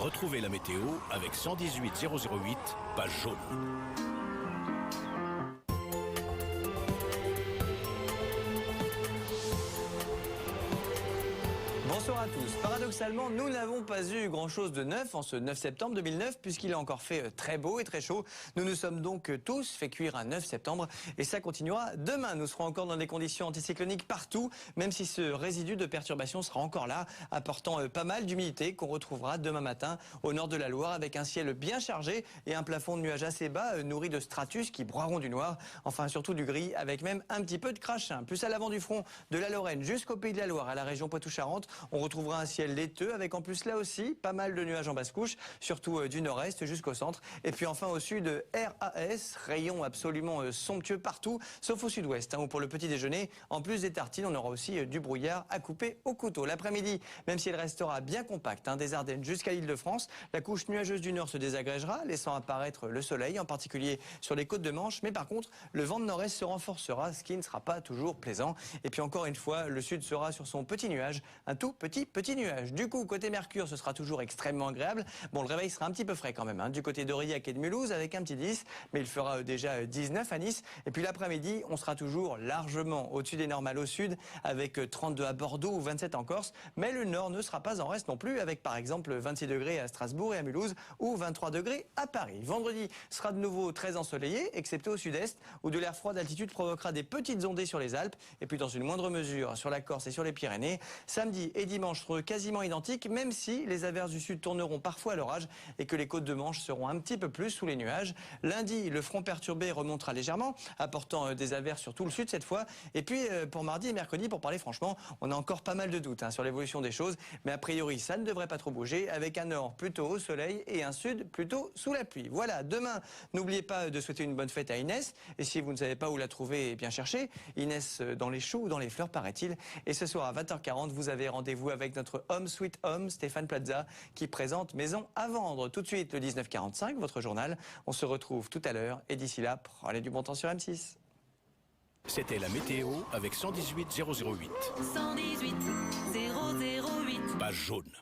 Retrouvez la météo avec 118 008, page jaune. Bonsoir à tous. Paradoxalement, nous n'avons pas eu grand-chose de neuf en ce 9 septembre 2009 puisqu'il a encore fait très beau et très chaud. Nous nous sommes donc tous fait cuire un 9 septembre et ça continuera demain. Nous serons encore dans des conditions anticycloniques partout, même si ce résidu de perturbation sera encore là, apportant pas mal d'humidité qu'on retrouvera demain matin au nord de la Loire avec un ciel bien chargé et un plafond de nuages assez bas nourri de stratus qui broieront du noir, enfin surtout du gris avec même un petit peu de crachin. Plus à l'avant du front de la Lorraine jusqu'au Pays de la Loire à la région Poitou-Charentes, on retrouvera un ciel laiteux avec en plus là aussi pas mal de nuages en basse couche, surtout du nord-est jusqu'au centre. Et puis enfin au sud, RAS, rayon absolument somptueux partout, sauf au sud-ouest, où pour le petit déjeuner, en plus des tartines, on aura aussi du brouillard à couper au couteau. L'après-midi, même si elle restera bien compacte, des Ardennes jusqu'à l'Île-de-France, la couche nuageuse du nord se désagrégera, laissant apparaître le soleil, en particulier sur les côtes de Manche. Mais par contre, le vent de nord-est se renforcera, ce qui ne sera pas toujours plaisant. Et puis encore une fois, le sud sera sur son petit nuage, un tout petit nuage. Du coup, côté Mercure, ce sera toujours extrêmement agréable. Bon, le réveil sera un petit peu frais quand même, du côté d'Aurillac et de Mulhouse avec un petit 10, mais il fera déjà 19 à Nice. Et puis l'après-midi, on sera toujours largement au-dessus des normales au sud, avec 32 à Bordeaux ou 27 en Corse. Mais le nord ne sera pas en reste non plus, avec par exemple 26 degrés à Strasbourg et à Mulhouse, ou 23 degrés à Paris. Vendredi sera de nouveau très ensoleillé, excepté au sud-est, où de l'air froid d'altitude provoquera des petites ondées sur les Alpes, et puis dans une moindre mesure sur la Corse et sur les Pyrénées. Samedi et dimanche seront quasiment identiques, même si les averses du sud tourneront parfois à l'orage et que les côtes de Manche seront un petit peu plus sous les nuages. Lundi, le front perturbé remontera légèrement, apportant des averses sur tout le sud cette fois. Et puis pour mardi et mercredi, pour parler franchement, on a encore pas mal de doutes sur l'évolution des choses, mais a priori ça ne devrait pas trop bouger, avec un nord plutôt au soleil et un sud plutôt sous la pluie. Voilà, demain, n'oubliez pas de souhaiter une bonne fête à Inès, et si vous ne savez pas où la trouver, bien chercher. Inès dans les choux ou dans les fleurs, paraît-il. Et ce soir à 20h40, vous avez rendez-vous avec notre Home Sweet Home, Stéphane Plaza, qui présente Maison à vendre. Tout de suite, le 19h45, votre journal. On se retrouve tout à l'heure, et d'ici là, prenez du bon temps sur M6. C'était la météo avec 118 008, 118 008. page jaune.